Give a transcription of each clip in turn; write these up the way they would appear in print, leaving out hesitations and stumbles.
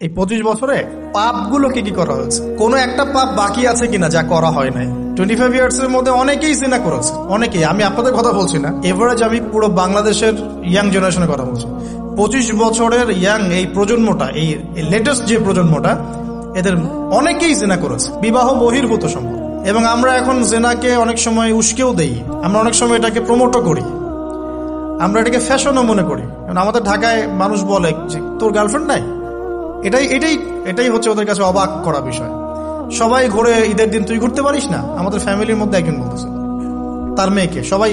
এই 25 বছরে পাপগুলো কি কি করা হয়েছে, কোনো একটা পাপ বাকি আছে কিনা যা করা হয় নাই। 25 ইয়ার্স এর মধ্যে অনেকেই জিনা করেছে, অনেকেই। আমি আপনাদের কথা বলছি না, এভারেজ আমি পুরো বাংলাদেশের ইয়াং জেনারেশনের কথা বলছি। 25 বছরের ইয়াং এই প্রজন্মটা, এই লেটেস্ট যে প্রজন্মটা, এদের অনেকেই জিনা করেছে, বিবাহ বহির্ভূত সম্পর্ক। এবং আমরা এখন জেনাকে অনেক সময় উস্কেও দেই, আমরা অনেক সময় এটাকে প্রমোটও করি, আমরা এটাকে ফ্যাশনও মনে করি। কারণ আমাদের ঢাকায় মানুষ বলে যে তোর গার্লফ্রেন্ড নাই, এটাই হচ্ছে ওদের কাছে অবাক করা বিষয়। সবাই ঘুরে, ঈদের দিন তুই ঘুরতে পারিস না? আমাদের ফ্যামিলির মধ্যে একজন বলতেছে তার মেয়েকে, সবাই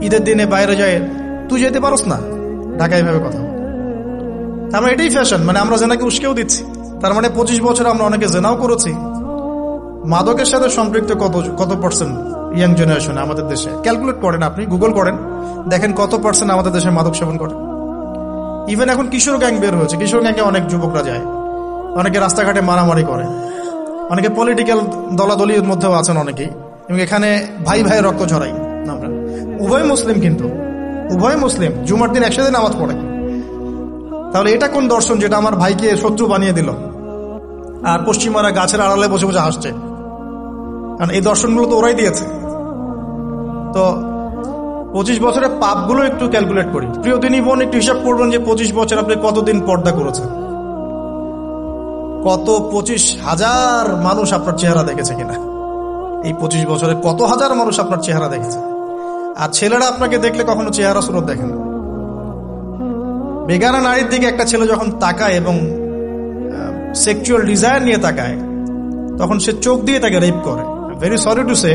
ঈদের দিনে বাইরে যায়, তুই যেতে পারস না? ঢাকায় ভাবে কথা। আমরা এটাই ফ্যাশন, মানে আমরা জেনাকে উস্কেও দিচ্ছি। তার মানে 25 বছর আমরা অনেকে জেনাও করেছি। মাদকের সাথে সম্পৃক্ত কত পার্সেন্ট ইয়াং জেনারেশনে আমাদের দেশে? ক্যালকুলেট করেন, আপনি গুগল করেন, দেখেন কত পার্সেন্ট আমাদের দেশে মাদক সেবন করে। ইভেন এখন কিশোর গ্যাং বের হয়েছে, কিশোর গ্যাংয়ে অনেক যুবকরা যায়, অনেকে রাস্তাঘাটে মারামারি করে, অনেকে পলিটিক্যাল দলাদলির মধ্যেও আছেন অনেকেই, এবং এখানে ভাই ভাই রক্ত ঝরাই। আমরা উভয় মুসলিম, কিন্তু উভয় মুসলিম, জুমার দিন একসাথে নামাজ পড়ে। তাহলে এটা কোন দর্শন যেটা আমার ভাইকে শত্রু বানিয়ে দিল, আর পশ্চিমারা গাছের আড়ালে বসে বসে হাসছে? কারণ এই দর্শনগুলো তো ওরাই দিয়েছে। তো 25 বছরের পাপগুলো একটু ক্যালকুলেট করি। প্রিয় দিনী বোন, একটু হিসাব করবেন যে 25 বছর আপনি কতদিন পর্দা করেছেন, কত 25,000 মানুষ আপনার চেহারা দেখেছে কিনা। এই 25 বছরে কত হাজার মানুষ আপনার চেহারা দেখেছে। আর ছেলেরা আপনাকে দেখলে কখনো চেহারা সুরত দেখে না। বেগানা নারীর দিকে একটা ছেলে যখন তাকায় এবং সেক্সুয়াল ডিজায়ার নিয়ে তাকায়, তখন সে চোখ দিয়ে তাকে রেপ করে। ভেরি সরি টু সে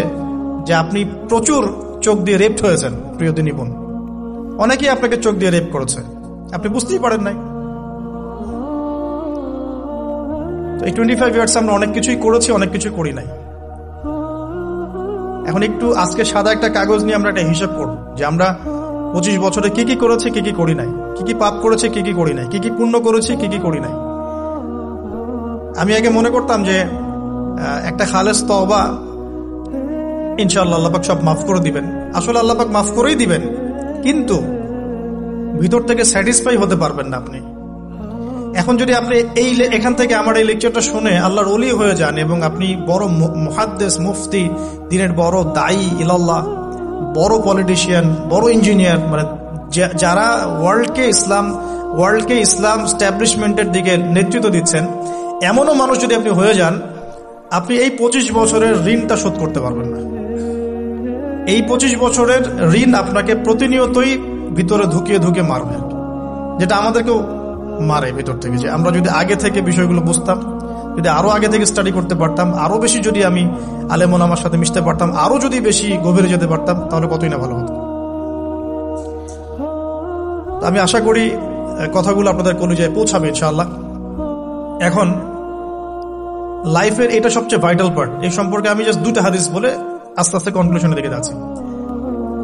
যে আপনি প্রচুর চোখ দিয়ে রেপ হয়েছেন প্রিয় দিনী বোন। অনেকেই আপনাকে চোখ দিয়ে রেপ করেছে, আপনি বুঝতেই পারেন নাই। এই 25 ইয়ার্স আমরা অনেক কিছুই করেছি, অনেক কিছু করি নাই। এখন একটু আজকে সাদা একটা কাগজ নিয়ে আমরা একটা হিসাব করব যে আমরা 25 বছরে কি কি করেছি, কি কি করি নাই, কি কি পাপ করেছি, কি কি করি নাই, কি কি পুণ্য করেছি, কি কি করি নাই। আমি আগে মনে করতাম যে একটা খালেস তওবা ইনশাআল্লাহ আল্লাহ পাক সব মাফ করে দিবেন। আসলে আল্লাহ পাক মাফ করেই দিবেন, কিন্তু ভিতর থেকে স্যাটিসফাই হতে পারবেন না আপনি। এখন যদি আপনি এখান থেকে আমার এই লেকচারটা শুনে আল্লাহর ওলি হয়ে যান এবং আপনি বড় মুহাদ্দিস, মুফতি, দিনের বড় দায়ী ইলাল্লাহ, বড় পলিটিশিয়ান, বড় ইঞ্জিনিয়ার, মানে যারা ওয়ার্ল্ডকে ইসলাম স্ট্যাবলিশমেন্টের দিকে নেতৃত্ব দিচ্ছেন, এমনও মানুষ যদি আপনি হয়ে যান, আপনি এই 25 বছরের ঋণটা শোধ করতে পারবেন না। এই 25 বছরের ঋণ আপনাকে প্রতিনিয়তই ভিতরে ধুকিয়ে মারবে, যেটা আমাদেরকেও মারে ভিতর থেকে। যে আমরা যদি আগে থেকে বিষয়গুলো বুঝতাম, যদি আরো আগে থেকে স্টাডি করতে পারতাম, আরো বেশি যদি আমি আলেম ওলামার সাথে মিশতে পারতাম, আরো যদি বেশি গভীরে যেতে পারতাম, তাহলে কতই না ভালো হতো। আমি আশা করি কথাগুলো আপনাদের কলিজায় পৌঁছাবে ইনশাআল্লাহ। এখন লাইফের এটা সবচেয়ে ভাইটাল পার্ট। এই সম্পর্কে আমি জাস্ট 2টা হাদিস বলে আস্তে আস্তে কনক্লুশনের দিকে যাচ্ছি।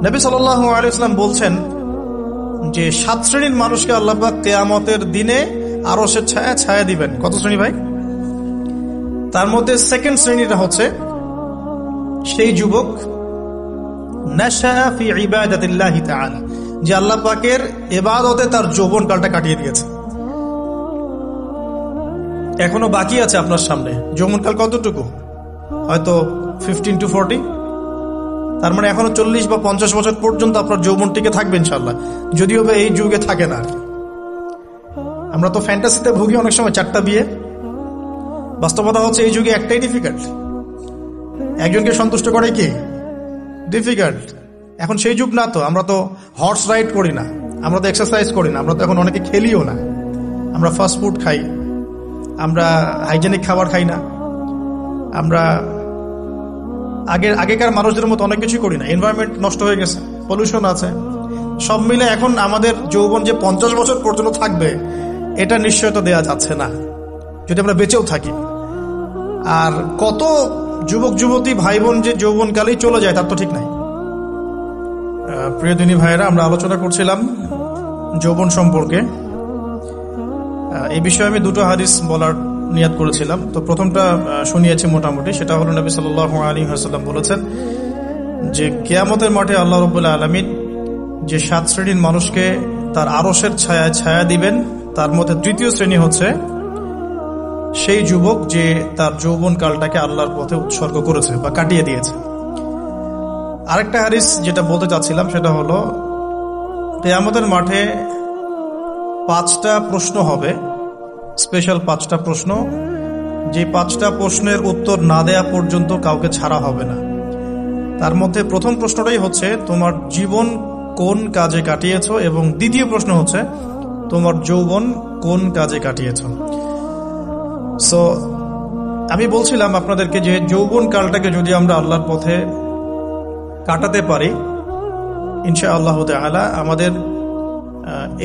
নবী সাল্লাল্লাহু আলাইহি ওয়াসাল্লাম বলছেন যে 7 শ্রেণীর মানুষকে আল্লাহ পাক কিয়ামতের দিনে আরশের ছায়া দিবেন। কত শ্রেণী ভাই? তার মধ্যে সেকেন্ড শ্রেণীটা হচ্ছে সেই যুবক নাশা ফি ইবাদাতিল্লাহি তাআলা, যে আল্লাহ পাকের ইবাদতে তার যৌবনকালটা কাটিয়ে দিয়েছে। এখনো বাকি আছে আপনার সামনে। যৌবনকাল কতটুকু? হয়তো 15 to 40। তার মানে এখনো 40 বা 50 বছর পর্যন্ত আপনার যৌবন টিকে থাকবে ইনশাআল্লাহ, যদিও বা এই যুগে থাকে না। আমরা তো ফ্যান্টাসিতে ভুগি অনেক সময়, 4টা বিয়ে। বাস্তবতা হচ্ছে এই যুগে একটাই ডিফিকাল্ট, একজনকে সন্তুষ্ট করাই কি ডিফিকাল্ট। এখন সেই যুগ না তো, আমরা তো হর্স রাইড করি না, আমরা তো এক্সারসাইজ করি না, আমরা তো এখন অনেকে খেলিও না, আমরা ফাস্ট ফুড খাই, আমরা হাইজেনিক খাবার খাই না, আমরা আগেকার মানুষদের মতো অনেক কিছু করি না। এনভায়রনমেন্ট নষ্ট হয়ে গেছে, পলিউশন আছে, সব মিলে এখন আমাদের যৌবন যে 50 বছর পর্যন্ত থাকবে, এটা নিশ্চয়তা দেওয়া যাচ্ছে না যদি আমরা বেঁচেও থাকি। আর কত যুবক যুবতী ভাই বোন যে যৌবনকালেই চলে যায় তার তো ঠিক নাই। প্রিয় দিনী ভাইয়েরা, আমরা আলোচনা করছিলাম যৌবন সম্পর্কে। এই বিষয়ে আমি 2টো হাদিস বলার নিয়াত করেছিলাম। তো প্রথমটা শুনিয়েছি মোটামুটি, সেটা হলো নবী সাল্লাল্লাহু আলাইহি ওয়াসাল্লাম বলেছেন যে কিয়ামতের মাঠে আল্লাহ রাব্বুল আলামিন যে 7 শ্রেণীর মানুষকে তার আরশের ছায়া দিবেন, তার মধ্যে তৃতীয় শ্রেণী হচ্ছে সেই যুবক যে তার যৌবন কালটাকে আল্লাহর পথে উৎসর্গ করেছে বা কাটিয়ে দিয়েছে। আরেকটা হাদিস যেটা বলতে চাচ্ছিলাম সেটা হলো, কিয়ামতের মাঠে 5টা প্রশ্ন হবে, স্পেশাল 5টা প্রশ্ন, যে 5টা প্রশ্নের উত্তর না দেয়া পর্যন্ত কাউকে ছাড়া হবে না। তার মধ্যে প্রথম প্রশ্নটাই হচ্ছে তোমার জীবন কোন কাজে কাটিয়েছো, এবং দ্বিতীয় প্রশ্ন হচ্ছে তোমার যৌবন কোন কাজে কাটিয়েছো। সো আমি বলছিলাম আপনাদেরকে যে যৌবন কালটাকে যদি আমরা আল্লাহর পথে কাটাতে পারি, ইনশাআল্লাহ তাআলা আমাদের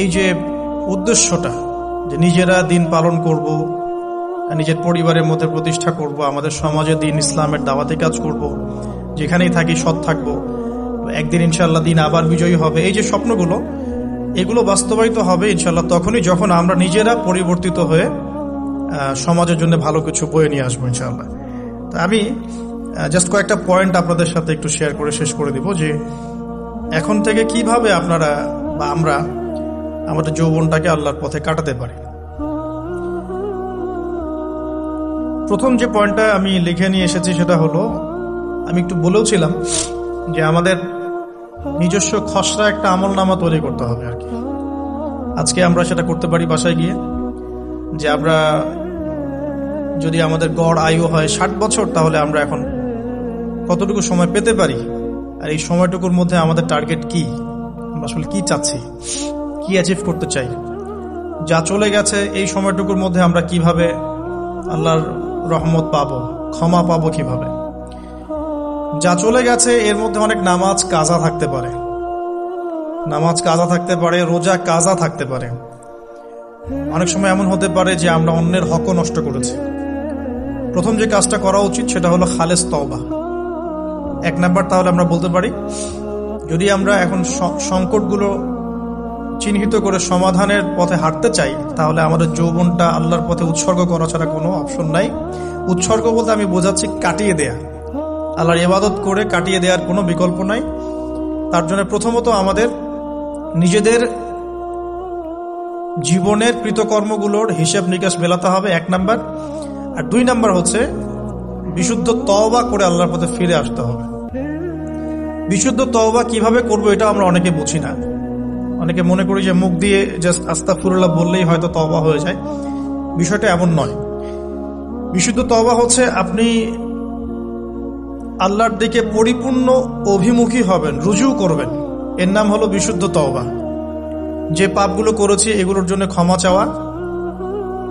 এই যে উদ্দেশ্যটা, যে নিজেরা দিন পালন করব, নিজের পরিবারের মধ্যে প্রতিষ্ঠা করব, আমাদের সমাজে দিন ইসলামের দাওয়াতে কাজ করব, যেখানেই থাকি সৎ থাকব, একদিন ইনশাআল্লাহ দিন আবার বিজয়ী হবে, এই যে স্বপ্নগুলো, এগুলো বাস্তবায়িত হবে ইনশাআল্লাহ তখনই যখন আমরা নিজেরা পরিবর্তিত হয়ে সমাজের জন্য ভালো কিছু বয়ে নিয়ে আসবো ইনশাআল্লাহ। তো আমি জাস্ট কয়েকটা পয়েন্ট আপনাদের সাথে একটু শেয়ার করে শেষ করে দিব, যে এখন থেকে কিভাবে আপনারা বা আমরা আমাদের যৌবনটাকে আল্লাহর পথে কাটাতে পারি। প্রথম যে পয়েন্টটা আমি লিখে নিয়ে এসেছি সেটা হলো, আমি একটু বলেওছিলাম যে আমাদের নিজস্ব খসড়া একটা আমলনামা তৈরি করতে হবে আর কি। আজকে আমরা সেটা করতে পারি বাসায় গিয়ে, যে আমরা যদি আমাদের গড় আয়ু হয় 60 বছর, তাহলে আমরা এখন কতটুকু সময় পেতে পারি, আর এই সময়টুকুর মধ্যে আমাদের টার্গেট কি, আমরা আসলে কি চাচ্ছি, কি অ্যাচিভ করতে চাই, যা চলে গেছে এই সময়টুকুর মধ্যে আমরা কিভাবে আল্লাহর রহমত পাবো, ক্ষমা পাবো কিভাবে। যা চলে গেছে এর মধ্যে অনেক নামাজ কাজা থাকতে পারে, রোজা কাজা থাকতে পারে। অনেক সময় এমন হতে পারে যে আমরা অন্যের হকও নষ্ট করেছি। প্রথম যে কাজটা করা উচিত সেটা হলো খালেস তওবা। 1 নাম্বার, তাহলে আমরা বলতে পারি যদি আমরা এখন সংকটগুলো চিহ্নিত করে সমাধানের পথে হাঁটতে চাই, তাহলে আমাদের যৌবনটা আল্লাহর পথে উৎসর্গ করা ছাড়া কোনো অপশন নাই। উৎসর্গ বলতে আমি বোঝাচ্ছি কাটিয়ে দেয়া, আল্লাহর ইবাদত করে কাটিয়ে দেওয়ার কোনো বিকল্প নাই। তার জন্য প্রথমত আমাদের নিজেদের জীবনের কৃতকর্মগুলোর হিসাব নিকাশ মেলাতে হবে, 1 নাম্বার। আর 2 নাম্বার হচ্ছে বিশুদ্ধ তওবা করে আল্লাহর পথে ফিরে আসতে হবে। বিশুদ্ধ তওবা কিভাবে করবো এটা আমরা অনেকে বুঝি না। অনেকে মনে করি যে মুখ দিয়ে জাস্ট আস্তাগফিরুল্লাহ বললেই হয়তো তওবা হয়ে যায়। বিষয়টা এমন নয়। বিশুদ্ধ তওবা হচ্ছে আপনি আল্লাহর দিকে পরিপূর্ণ অভিমুখী হবেন, রুজু করবেন, এর নাম হলো বিশুদ্ধ তওবা। যে পাপগুলো করেছি এগুলোর জন্য ক্ষমা চাওয়া,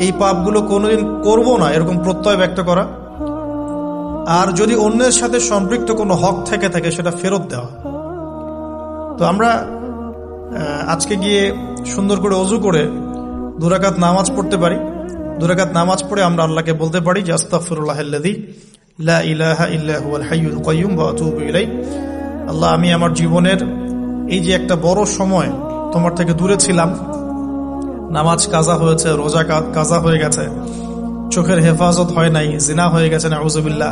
এই পাপগুলো কোনোদিন করব না এরকম প্রত্যয় ব্যক্ত করা, আর যদি অন্যের সাথে সম্পৃক্ত কোনো হক থেকে থাকে সেটা ফেরত দেওয়া। তো আমরা আজকে গিয়ে সুন্দর করে ওযু করে 2 রাকাত নামাজ পড়তে পারি। 2 রাকাত নামাজ পড়ে আমরা আল্লাহকে বলতে পারি যে আস্তাগফিরুল্লাহাল্লাযী লা ইলাহা ইল্লা হুয়াল হাইয়ুল কাইয়্যুম ওয়া আতুবু ইলাইহি। আল্লাহ, আমি আমার জীবনের এই যে একটা বড় সময় তোমার থেকে দূরে ছিলাম, নামাজ কাজা হয়েছে, রোজা কাজা হয়ে গেছে, চোখের হেফাজত হয় নাই, জিনা হয়ে গেছে নাউযুবিল্লাহ,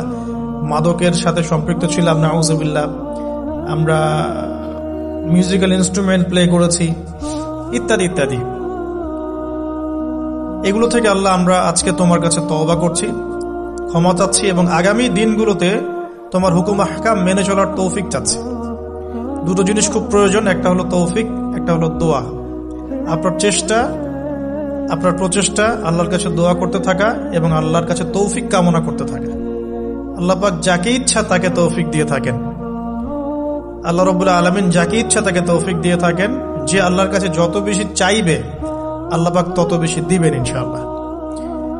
মাদকের সাথে সম্পৃক্ত ছিলাম নাউযুবিল্লাহ, আমরা মিউজিক্যাল ইনস্ট্রুমেন্ট প্লে করেছি, ইত্যাদি ইত্যাদি। এগুলো থেকে আল্লাহ আমরা আজকে তোমার কাছে তওবা করছি, ক্ষমা চাচ্ছি, এবং আগামী দিনগুলোতে তোমার হুকুম আহকাম মেনে চলার তৌফিক চাচ্ছি। 2টো জিনিস খুব প্রয়োজন, একটা হলো তৌফিক, একটা হলো দোয়া। আপনার প্রচেষ্টা আল্লাহর কাছে দোয়া করতে থাকা এবং আল্লাহর কাছে তৌফিক কামনা করতে থাকা। আল্লাহ পাক যাকে ইচ্ছা তাকে তৌফিক দিয়ে থাকেন। আল্লাহ রাব্বুল আলামিন যাকে ইচ্ছা তাকে তৌফিক দিয়ে থাকেন। যে আল্লাহর কাছে যত বেশি চাইবে আল্লাহ পাক তত বেশি দিবেন ইনশাআল্লাহ।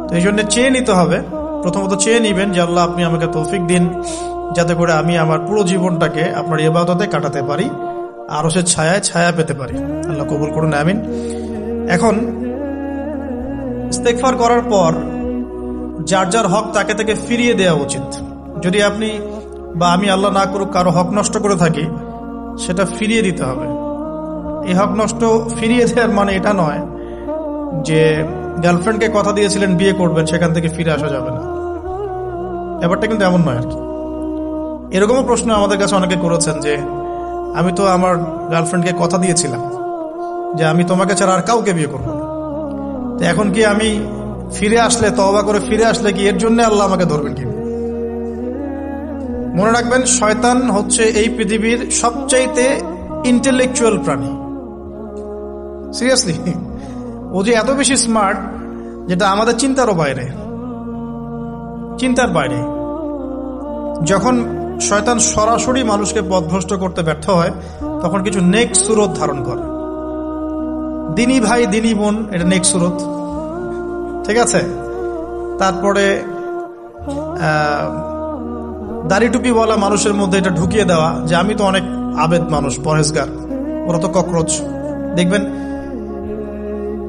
তো এই জন্য চেয়ে নিতে হবে, প্রথমত চেয়ে নিবেন যে আল্লাহ আপনি আমাকে তৌফিক দিন যাতে করে আমি আমার পুরো জীবনটাকে আপনার ইবাদতে কাটাতে পারি, আরশের ছায়া পেতে পারি। আল্লাহ কবুল করুন, আমিন। এখন ইস্তেগফার করার পর যার যার হক তাকে তাকে ফিরিয়ে দেওয়া উচিত। যদি আপনি বা আমি আল্লাহ না করুক কারো হক নষ্ট করে থাকি, সেটা ফিরিয়ে দিতে হবে। এই হক নষ্ট ফিরিয়ে দেওয়ার মানে এটা নয় যে গার্লফ্রেন্ডকে কথা দিয়েছিলেন বিয়ে করবেন, সেখান থেকে ফিরে আসা যাবে না। ব্যাপারটা কিন্তু এমন নয় আর কি। এরকমও প্রশ্ন আমাদের কাছে অনেকে করেছেন যে আমি তো আমার গার্লফ্রেন্ডকে কথা দিয়েছিলাম যে আমি তোমাকে ছাড়া আর কাউকে বিয়ে করব না, তো এখন কি আমি ফিরে আসলে, তওবা করে ফিরে আসলে কি এর জন্য আল্লাহ আমাকে ধরবেন কি? মনে রাখবেন, শয়তান হচ্ছে এই পৃথিবীর সবচাইতে ইন্টেলেকচুয়াল প্রাণী। সিরিয়াসলি, ও যে এত বেশি স্মার্ট যেটা আমাদের চিন্তারও বাইরে, চিন্তার বাইরে। যখন শয়তান সরাসরি মানুষকে পথভ্রষ্ট করতে ব্যর্থ হয়, তখন কিছু নেক্সট সুরত ধারণ করে। দিনী ভাই দিনী বোন, এটা নেক্সট সুরত, ঠিক আছে। তারপরে দাড়ি টুপি বলা মানুষের মধ্যে এটা ঢুকিয়ে দেওয়া যে আমি তো অনেক আবেদ মানুষ, পরহেজগার, ওরা তো ককরোচ। দেখবেন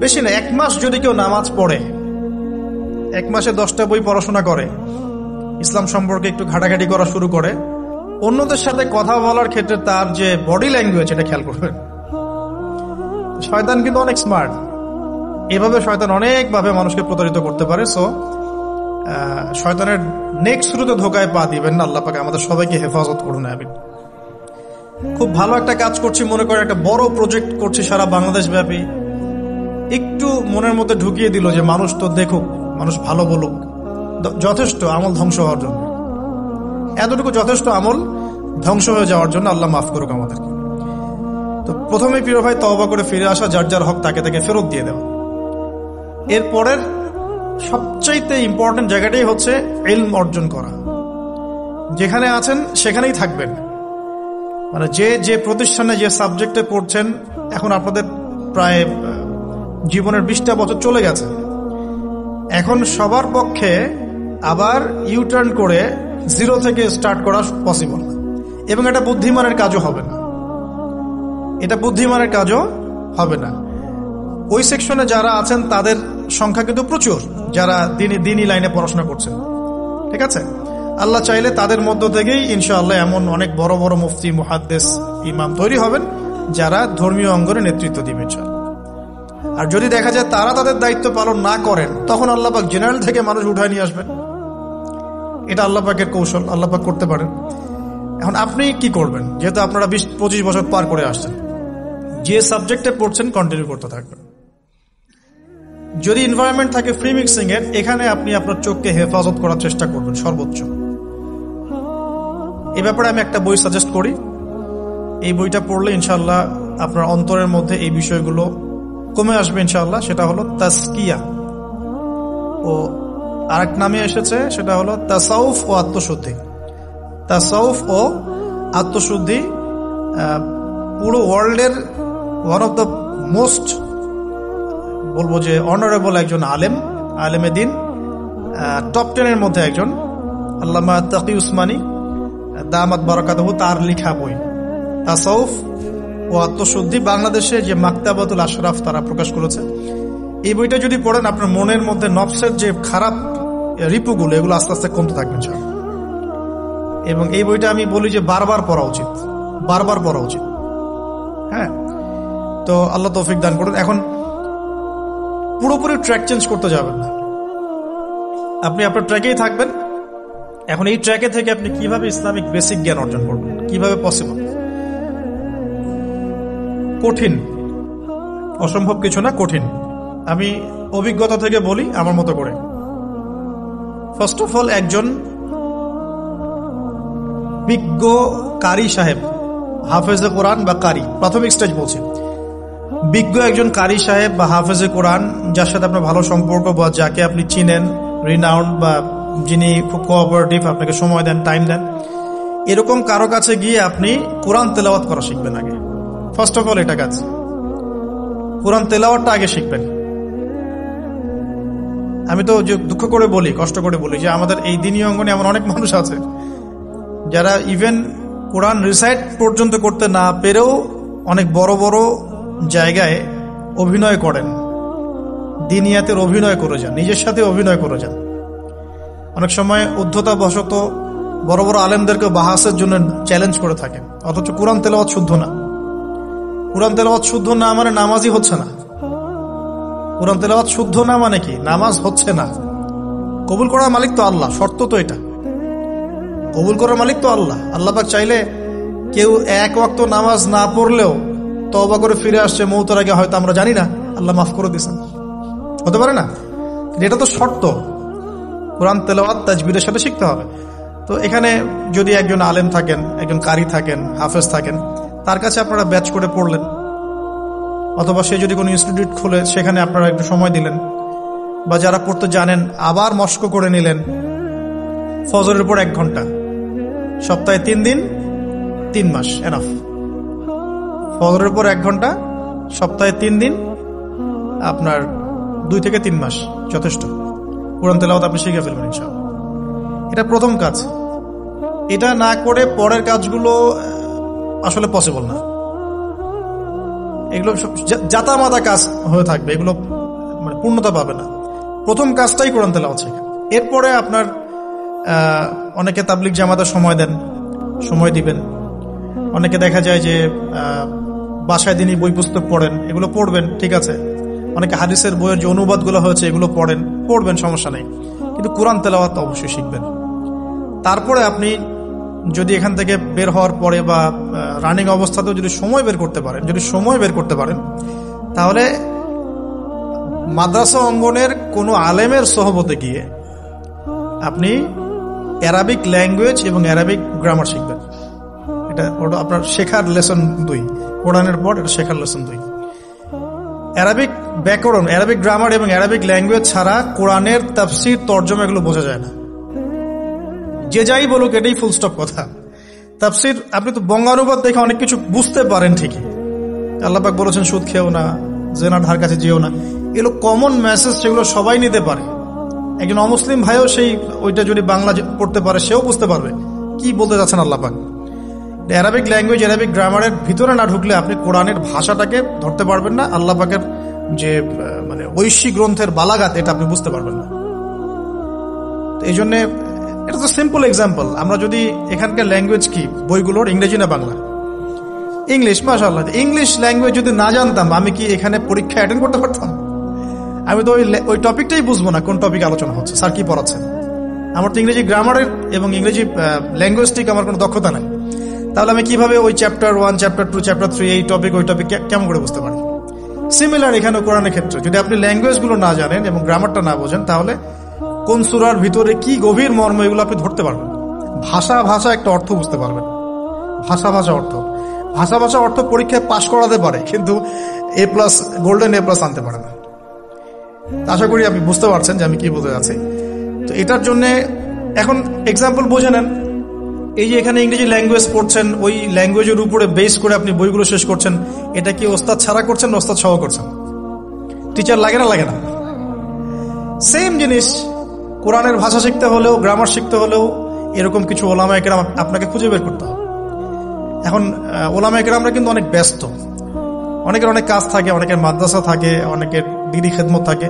বেশি না, 1 মাস যদি কেউ নামাজ পড়ে, 1 মাসে 10টা বই পড়াশোনা করে, ইসলাম সম্পর্কে একটু ঘাটাঘাটি করা শুরু করে, অন্যদের সাথে কথা বলার ক্ষেত্রে তার যে বডি ল্যাঙ্গুয়েজ, এটা খেয়াল করবেন। শয়তান কিন্তু অনেক স্মার্ট, এভাবে শয়তান অনেকভাবে মানুষকে প্রতারিত করতে পারে। সো শয়তানের নেক্সট শুরুতে ধোকায় পা দিবেন না। আল্লাহ পাক আমাদের সবাইকে হেফাজত করুন। আমি খুব ভালো একটা কাজ করছি মনে করে, একটা বড় প্রজেক্ট করছি সারা বাংলাদেশ ব্যাপী, একটু মনের মধ্যে ঢুকিয়ে দিল যে মানুষ তো দেখুক, মানুষ ভালো বলুক, যথেষ্ট আমল ধ্বংস হওয়ার জন্য। এতটুকু যথেষ্ট আমল ধ্বংস হয়ে যাওয়ার জন্য। আল্লাহ মাফ করুক আমাদেরকে। তো প্রথমে প্রিয় ভাই, তওবা করে ফিরে আসা, যার যার হক তাকে তাকে ফেরত দিয়ে দেওয়া। এরপরের সবচাইতে ইম্পর্টেন্ট জায়গাটাই হচ্ছে ইলম অর্জন করা। যেখানে আছেন সেখানেই থাকবেন, মানে যে যে প্রতিষ্ঠানে যে সাবজেক্টে পড়ছেন, এখন আপনাদের প্রায় জীবনের 20টা বছর চলে গেছে। এখন সবার পক্ষে আবার ইউটার্ন করে 0 থেকে স্টার্ট করা পসিবল না, এবং এটা বুদ্ধিমানের কাজও হবে না। এটা বুদ্ধিমানের কাজও হবে না। ওই সেকশনে যারা আছেন তাদের সংখ্যা কিন্তু প্রচুর, যারা দিনী লাইনে পড়াশোনা করছেন, ঠিক আছে। আল্লাহ চাইলে তাদের মধ্য থেকেই ইনশাআল্লাহ এমন অনেক বড় বড় মুফতি, মুহাদ্দিস, ইমাম তৈরি হবেন, যারা ধর্মীয় অঙ্গনে নেতৃত্ব দিবেন ইনশাআল্লাহ। আর যদি দেখা যায় তারা তাদের দায়িত্ব পালন না করেন, তখন আল্লাহ পাক জেনারেল থেকে মানুষ উঠায় নিয়ে আসবেন। এটা আল্লাহ পাকের কৌশল, আল্লাহ পাক করতে পারেন। এখন আপনি কি করবেন? যেহেতু আপনারা 20-25 বছর পার করে আসছেন, যে সাবজেক্টে পড়ছেন কন্টিনিউ করতে থাকবেন। যদি এনভায়রনমেন্ট থাকে ফ্রি মিক্সিং এর, এখানে আপনি আপনার চোখকে হেফাজত করার চেষ্টা করবেন সর্বোচ্চ। এই ব্যাপারে আমি একটা বই সাজেস্ট করি। এই বইটা পড়লে ইনশাআল্লাহ আপনার অন্তরের মধ্যে এই বিষয়গুলো কমে আসবে ইনশাআল্লাহ। সেটা হলো তাসকিয়া, ও আরেক নামে এসেছে, সেটা হলো তাসাউফ ও আত্মশুদ্ধি। তাসাউফ ও আত্মশুদ্ধি পুরো ওয়ার্ল্ডের ওয়ান অফ দ্য মোস্ট, বলবো যে অনারেবল একজন আলেমে দিন, টপ 10-এর মধ্যে একজন, আল্লামা তাকি উসমানী দামাত বারাকাতুহু, তার লেখা বই তাসাউফ ও আত্মশুদ্ধি। বাংলাদেশে যে মাকতাবাতুল আশরাফ তারা প্রকাশ করেছে। এই বইটা যদি পড়েন, আপনার মনের মধ্যে নফসের যে খারাপ রিপুগুলো, এগুলো আস্তে আস্তে কমতে থাকবেন। এবং এই বইটা আমি বলি যে বারবার পড়া উচিত, বারবার পড়া উচিত। হ্যাঁ, তো আল্লাহ তৌফিক দান করুন। এখন পুরোপুরি ট্র্যাক চেঞ্জ করতে যাবেন না, আপনি আপনার ট্র্যাকেই থাকবেন। এখন এই ট্র্যাকে থেকে আপনি কিভাবে ইসলামিক বেসিক জ্ঞান অর্জন করবেন, কিভাবে পসিবল? কঠিন, অসম্ভব কিছু না, কঠিন। আমি অভিজ্ঞতা থেকে বলি আমার মতো করে। ফার্স্ট অফ অল, একজন বিজ্ঞ কারি সাহেব, হাফেজে কোরআন বা কারি, প্রাথমিক স্টেজ বলছি, বিজ্ঞ একজন কারি সাহেব বা হাফেজে কোরআন, যার সাথে আপনার ভালো সম্পর্ক বা যাকে আপনি চিনেন, রিনাউন্ড বা যিনি খুব কোঅপারেটিভ, আপনাকে সময় দেন, টাইম দেন, এরকম কারো কাছে গিয়ে আপনি কোরআন তেলাওয়াত করা শিখবেন আগে। ফার্স্ট অফ অল এটা কাজ, কোরআন তেলাওয়াতটা আগে শিখবেন। আমি তো দুঃখ করে বলি, কষ্ট করে বলি যে আমাদের এই দিনী অঙ্গনে এমন অনেক মানুষ আছে যারা ইভেন কোরআন রিসাইট পর্যন্ত করতে না পেরেও অনেক বড় বড় জায়গায় অভিনয় করেন, দিনিয়াতের অভিনয় করে যান, নিজের সাথে অভিনয় করে যান। অনেক সময় উদ্ধতা বশত বড় বড় আলেমদেরকে বাহাসের জন্য চ্যালেঞ্জ করে থাকেন, অথচ কোরআন তেলাওয়াত শুদ্ধ না। কোরআন তেলাওয়াত শুদ্ধ না মানে নামাজই হচ্ছে না। কোরআন তেলাওয়াত শুদ্ধ না মানে কি? নামাজ হচ্ছে না। কবুল করার মালিক তো আল্লাহ, শর্ত তো এটা। কবুল করার মালিক তো আল্লাহ। আল্লাহ পাক চাইলে কেউ এক ওয়াক্ত নামাজ না পড়লেও তওবা করে ফিরে আসছে মৌতের আগে, হয়তো আমরা জানি না, আল্লাহ মাফ করে দিয়েছেন, হতে পারে না? এটা তো শর্ত, কোরআন তেলাওয়াত তাজবিরের সাথে শিখতে হবে। তো এখানে যদি একজন আলেম থাকেন, একজন কারি থাকেন, হাফেজ থাকেন, তার কাছে আপনারা ব্যাচ করে পড়লেন, অথবা সে যদি কোনো ইনস্টিটিউট খুলে সেখানে আপনারা একটু সময় দিলেন, বা যারা পড়তে জানেন আবার মস্ক করে নিলেন। ফজরের পর 1 ঘন্টা, সপ্তাহে 3 দিন, 3 মাস এনাফ। ফজরের পর 1 ঘন্টা, সপ্তাহে 3 দিন, আপনার 2 থেকে 3 মাস যথেষ্ট। কোরআন তেলাওয়াত আপনি শিখে ফেলবেন ইনশাআল্লাহ। এটা প্রথম কাজ। এটা না করে পরের কাজগুলো আসলে পসিবল না। এগুলো জাতামাতা কাজ হয়ে থাকবে, এগুলো মানে পূর্ণতা পাবে না। প্রথম কাজটাই কোরআন তেলাওয়াত শেখা। এরপরে আপনার অনেকে তাবলিগ জামাতে সময় দেন, সময় দিবেন। অনেকে দেখা যায় যে বাসায় দিনই বই পুস্তক পড়েন, এগুলো পড়বেন, ঠিক আছে। অনেকে হাদিসের বইয়ের যে অনুবাদগুলো হয়েছে এগুলো পড়বেন, সমস্যা নেই। কিন্তু কোরআন তেলাওয়াত অবশ্যই শিখবেন। তারপরে আপনি যদি এখান থেকে বের হওয়ার পরে বা রানিং অবস্থাতেও যদি সময় বের করতে পারেন, তাহলে মাদ্রাসা অঙ্গনের কোনো আলেমের সহবতে গিয়ে আপনি অ্যারাবিক ল্যাঙ্গুয়েজ এবং অ্যারাবিক গ্রামার শিখবেন। এটা আপনার শেখার লেসন 2, কোরআনের পর এটা শেখার লেসন 2। অ্যারাবিক ব্যাকরণ, অ্যারাবিক গ্রামার এবং অ্যারাবিক ল্যাঙ্গুয়েজ ছাড়া কোরআনের তাফসীর, তরজমা এগুলো বোঝা যায় না। যে যাই বলুক, এটাই ফুল স্টপ কথা। তাফসীর আপনি তো বঙ্গানুবাদ দেখে অনেক কিছু বুঝতে পারেন ঠিকই। আল্লাহ পাক বলেছেন সুদ খেও না, জেনার ধার কাছে যেও না, এগুলো কমন মেসেজ, সেগুলো সবাই নিতে পারে। একজন অমুসলিম ভাইও ওইটা যদি বাংলা পড়তে পারে, সেও বুঝতে পারবে কি বলতে যাচ্ছেন আল্লাহ পাক। অ্যারাবিক ল্যাঙ্গুয়েজ, অ্যারাবিক গ্রামারের ভিতরে না ঢুকলে আপনি কোরআনের ভাষাটাকে ধরতে পারবেন না। আল্লাহ পাকের যে মানে ঐশী গ্রন্থের বালাগাত, এটা আপনি বুঝতে পারবেন না। এই জন্য এটা তো সিম্পল এক্সাম্পল। আমরা যদি এখানকার ল্যাঙ্গুয়েজ কি বইগুলোর, ইংরেজি না বাংলা? ইংলিশ। মাশাআল্লাহ, ইংলিশ ল্যাঙ্গুয়েজ যদি না জানতাম, আমি কি এখানে পরীক্ষা অ্যাটেন্ড করতে পারতাম? আমি তো ওই টপিকটাই বুঝবো না, কোন টপিক আলোচনা হচ্ছে, স্যার কি পড়াচ্ছেন। আমার তো ইংরেজি গ্রামারের এবং ইংরেজি ল্যাঙ্গুয়েজটিক আমার কোনো দক্ষতা নাই। তাহলে আমি কিভাবে ওই চ্যাপ্টার 1, চ্যাপ্টার 2, চ্যাপ্টার 3, এই টপিক ওই টপিক কেমন করে বুঝতে পারি? সিমিলার এখানে কোরআনের ক্ষেত্রে যদি আপনি ল্যাঙ্গুয়েজগুলো না জানেন এবং গ্রামারটা না বোঝেন, তাহলে কোন সূরার ভিতরে কি গভীর মর্ম, এগুলো আপনি ধরতে পারবেন। ভাষা একটা অর্থ বুঝতে পারবেন। ভাষা অর্থ পরীক্ষায় পাশ করাতে পারে, কিন্তু A+, গোল্ডেন A+ আনতে পারে না। আশা করি আপনি বুঝতে পারছেন যে আমি কি বলতে যাচ্ছি। তো এটার জন্য এখন এক্সাম্পল বুঝে নেন। এই যে এখানে ইংরেজি ল্যাঙ্গুয়েজ পড়ছেন, ওই ল্যাঙ্গুয়েজের উপরে বেস করে আপনি বইগুলো শেষ করছেন, এটা কি ওস্তাদ ছাড়া করছেন না ওস্তাদ সহ করছেন? টিচার লাগে না? সেম জিনিস। কোরআনের ভাষা শিখতে হলেও, গ্রামার শিখতে হলেও এরকম কিছু ওলামা একরাম আপনাকে খুঁজে বের করতে হবে। এখন ওলামা একরামরা কিন্তু অনেক ব্যস্ত, অনেকের অনেক কাজ থাকে, অনেকের মাদ্রাসা থাকে, অনেকের দিনী খেদমত থাকে।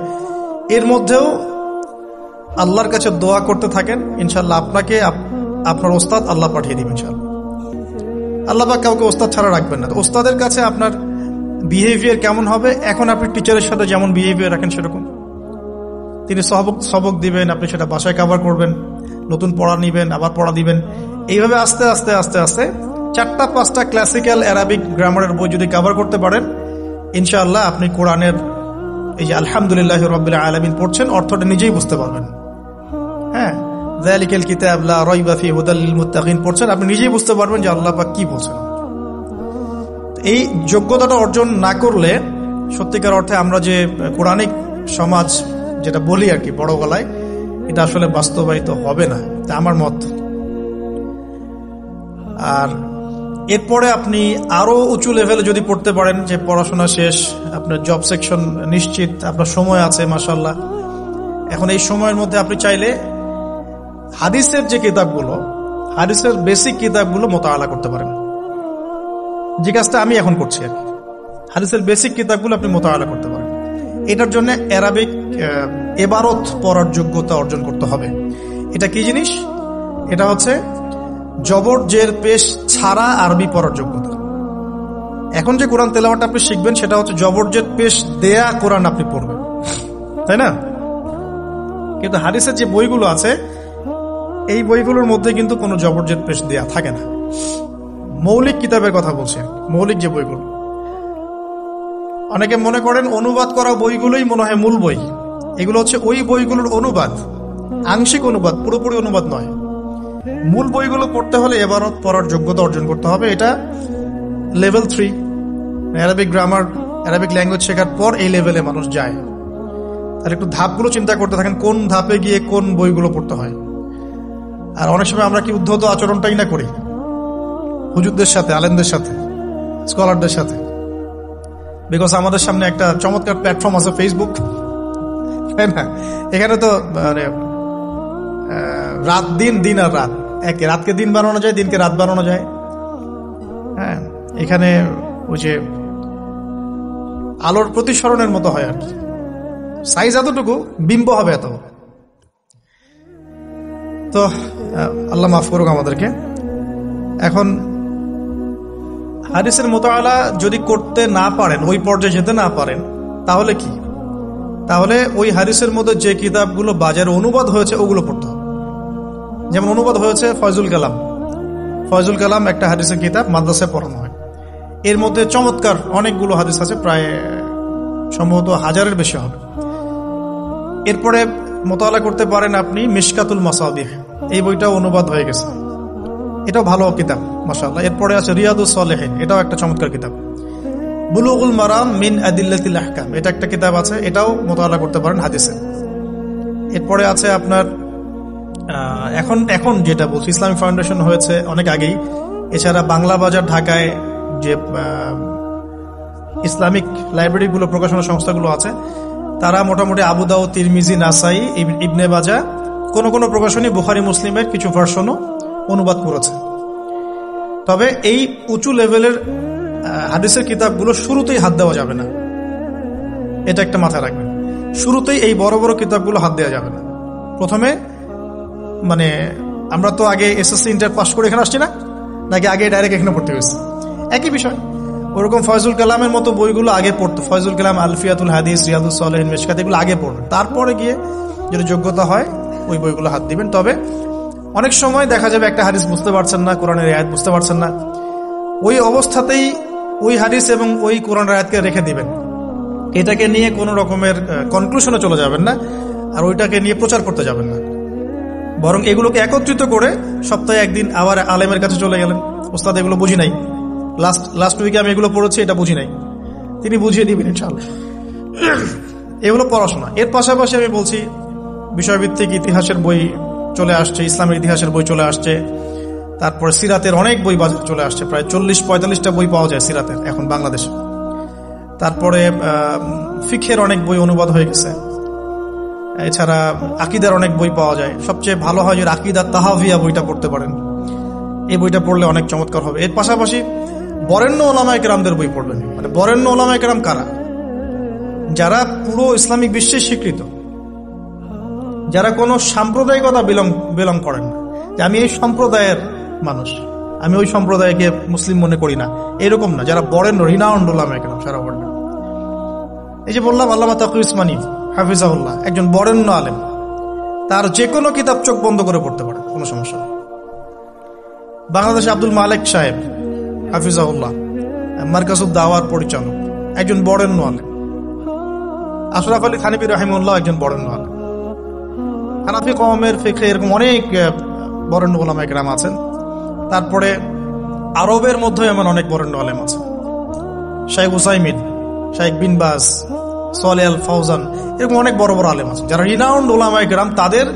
এর মধ্যেও আল্লাহর কাছে দোয়া করতে থাকেন, ইনশাআল্লাহ আপনাকে আপনার ওস্তাদ আল্লাহ পাঠিয়ে দিবেন ইনশাআল্লাহ। আল্লাহ পাক কাউকে ওস্তাদ ছাড়া রাখবেন না। তো ওস্তাদের কাছে আপনার বিহেভিয়ার কেমন হবে? এখন আপনি টিচারের সাথে যেমন বিহেভিয়ার রাখেন সেরকম। তিনি সবক দিবেন, আপনি সেটা বাসায় কভার করবেন, নতুন পড়া নিবেন, আবার পড়া দিবেন। এইভাবে আস্তে আস্তে 4-5টা ক্লাসিক্যাল অ্যারাবিক গ্রামারের বই যদি কভার করতে পারেন, ইনশাআল্লাহ আপনি কোরআনের এই যে আলহামদুলিল্লাহ রাব্বিল আলামিন পড়ছেন, অর্থটা নিজেই বুঝতে পারবেন। হ্যাঁ, যালিকাল কিতাব লা রাইবা ফিহি হুদাল লিল মুত্তাকিন পড়ছেন, আপনি নিজেই বুঝতে পারবেন যে আল্লাহ পাক কি বলছেন। এই যোগ্যতাটা অর্জন না করলে সত্যিকার অর্থে আমরা যে কোরআনিক সমাজ যেটা বলি আর কি বড় গলায়, এটা আসলে বাস্তবায়িত হবে না, তা আমার মত। আর এরপরে আপনি আরো উঁচু লেভেলে যদি পড়তে পারেন, যে পড়াশোনা শেষ, আপনার জব সেকশন নিশ্চিত, আপনার সময় আছে মাশাআল্লাহ, এখন এই সময়ের মধ্যে আপনি চাইলে হাদিসের যে কিতাবগুলো, হাদিসের বেসিক কিতাবগুলো মোতালা করতে পারেন। যে কাজটা আমি এখন করছি আর কি, হাদিসের বেসিক কিতাবগুলো আপনি মোতালা করতে পারেন। এটার জন্য অ্যারাবিক এবারত পড়ার যোগ্যতা অর্জন করতে হবে। এটা কি জিনিস? এটা হচ্ছে জবর জের পেশ ছাড়া আরবি পড়ার যোগ্যতা। এখন যে কোরআন তেলাওয়াতটা আপনি শিখবেন, সেটা হচ্ছে জবর জের পেশ দেয়া কোরআন আপনি পড়বেন, তাই না? কিন্তু হাদিসের যে বইগুলো আছে, এই বইগুলোর মধ্যে কিন্তু কোনো জবর জের পেশ দেয়া থাকে না। মৌলিক কিতাবের কথা বলছি, মৌলিক যে বইগুলো। অনেকে মনে করেন অনুবাদ করা বইগুলোই মনে হয় মূল বই, এগুলো হচ্ছে ওই বইগুলোর অনুবাদ, আংশিক অনুবাদ, পুরোপুরি অনুবাদ নয়। মূল বইগুলো পড়তে হলে এবারত পড়ার যোগ্যতা অর্জন করতে হবে। এটা level 3, Arabic grammar, Arabic language শেখার পর এই লেভেলে মানুষ যায়। আর একটু ধাপগুলো চিন্তা করতে থাকেন, কোন ধাপে গিয়ে কোন বইগুলো পড়তে হয়। আর অনেক সময় আমরা কি উদ্ধত আচরণটাই না করি হুজুরদের সাথে, আলেমদের সাথে, স্কলারদের সাথে। বিকজ আমাদের সামনে একটা চমৎকার প্ল্যাটফর্ম আছে ফেসবুক, তাই না? এখানে তো রাত দিন, দিন আর রাত, একে রাতকে দিন বানানো যায়, দিনকে রাত বানানো যায়। হ্যাঁ, এখানে ওই যে আলোর প্রতিসরণের মতো হয় আর কি, সাইজ এতটুকু, বিম্ব হবে এত। তো আল্লাহ মাফ করুক আমাদেরকে। এখন হাদিসের মোতালা যদি করতে না পারেন, ওই পর্যায়ে যেতে না পারেন, তাহলে কি? তাহলে ওই হাদিসের মধ্যে যে কিতাবগুলো বাজারে অনুবাদ হয়েছে ওগুলো পড়তে হবে। যেমন অনুবাদ হয়েছে ফয়জুল কালাম। ফয়জুল কালাম একটা হাদিসের কিতাব, মাদ্রাসায় পড়ানো হয়। এর মধ্যে চমৎকার অনেকগুলো হাদিস আছে, প্রায় সম্ভবত 1000-এর বেশি হবে। এরপরে মোতালা করতে পারেন আপনি মিশকাতুল মাসাবিহ, এই বইটাও অনুবাদ হয়ে গেছে, এটাও ভালো কিতাব মাশাআল্লাহ। এরপরে আছে রিয়াদুস সালেহিন, এটাও একটা চমৎকার কিতাব। বুলুগুল মারাম মিন আদিল্লাতিল আহকাম, এটা একটা কিতাব আছে, এটাও মোতালা করতে পারেন হাদিসে। এরপরে আছে আপনার এখন যেটা বলছি, ইসলামিক ফাউন্ডেশন হয়েছে অনেক আগেই। এছাড়া বাংলা বাজার ঢাকায় যে ইসলামিক লাইব্রেরিগুলো, প্রকাশনা সংস্থাগুলো আছে, তারা মোটামুটি আবু দাউদ, তিরমিজি, নাসাই, ইবনে বাজা, কোন কোন প্রকাশনী বুখারী মুসলিমের কিছু ভার্সনও অনুবাদ করেছে। তবে এই উঁচু লেভেলের হাদিসের কিতাবগুলো শুরুতেই হাত দেওয়া যাবে না, এটা একটা মাথায় রাখবেন। শুরুতেই এই বড় বড় কিতাবগুলো হাত দেওয়া যাবে না। প্রথমে মানে আমরা তো আগে এসএসসি ইন্টার পাস করে এখানে আসছি না, নাকি আগে ডাইরেক্ট এখানে পড়তে হয়েছে? একই বিষয়। ওরকম ফয়জুল কালামের মতো বইগুলো আগে পড়তো, ফয়জুল কালাম, আলফিয়াতুল হাদিস, রিয়াদুস সালেহিন, মিশকাত, এগুলো আগে পড়বেন। তারপরে গিয়ে যদি যোগ্যতা হয় ওই বইগুলো হাত দিবেন। তবে অনেক সময় দেখা যাবে একটা হাদিস বুঝতে পারছেন না, কোরআনের আয়াত বুঝতে পারছেন না, ওই অবস্থাতেই ওই হাদিস এবং ওই কোরআনের আয়াতকে রেখে দিবেন। এটাকে নিয়ে কোনো রকমের কনক্লুশনে চলে যাবেন না, আর ওইটাকে নিয়ে প্রচার করতে যাবেন না। বরং এগুলোকে একত্রিত করে সপ্তাহে একদিন আবার আলেমের কাছে চলে গেলেন, ওস্তাদ এগুলো বুঝি নাই, লাস্ট উইকে আমি এগুলো পড়েছি, এটা বুঝি নাই, তিনি বুঝিয়ে দিবেন ইনশাআল্লাহ। এগুলো পড়াশোনা। এর পাশাপাশি আমি বলছি বিষয়ভিত্তিক ইতিহাসের বই চলে আসছে, ইসলামের ইতিহাসের বই চলে আসছে, তারপর সিরাতের অনেক বই বাজারে চলে আসছে, প্রায় 40-45টা বই পাওয়া যায় সিরাতের এখন বাংলাদেশে। তারপরে ফিকহের অনেক বই অনুবাদ হয়ে গেছে। এছাড়া আকিদার অনেক বই পাওয়া যায়। সবচেয়ে ভালো হয় যে আকিদা তাহাভিয়া বইটা পড়তে পারেন, এই বইটা পড়লে অনেক চমৎকার হবে। এর পাশাপাশি বরেণ্য ওলামায়ে কেরামদের বই পড়বেন। মানে বরেণ্য ওলামায়ে কেরাম কারা? যারা পুরো ইসলামিক বিশ্বে স্বীকৃত, যারা কোনো সাম্প্রদায়িকতা বিলং করেন না, যে আমি এই সম্প্রদায়ের মানুষ, আমি ওই সম্প্রদায়কে মুসলিম মনে করি না, এরকম না। যারা বরেণ্য রিনাউন্ড ওলামায়ে কেরাম সারা ওয়ার্ল্ডে। এই যে বললাম আল্লামা তাকি উসমানী হাফিজাহুল্লাহ একজন বরেণ্য আলেম, তার যে কোনো কিতাব চোখ বন্ধ করে পড়তে পারে, কোনো সমস্যা নেই। বাংলাদেশে আব্দুল মালেক সাহেব হাফিজাহুল্লাহ মারকাজুদ দাওয়ার পরিচালক, একজন বরেণ্য আলেম। আশরাফ আলী থানভী রাহিমাহুল্লাহ একজন বরেণ্য আলেম। হানাফি কওমের ফিকহে এরকম অনেক বরেণ্য ওলামায়ে কেরাম আছেন। তারপরে আরবের মধ্যে এমন অনেক বরেণ্য আলেম আছে, শাইখ উসাইমিন, শাইখ বিন বাজ, সালেহ আল ফাওজান, এরকম অনেক বড় বড় আলেম আছে যারা রিনাউন্ড ওলামায়ে কেরাম। তাদের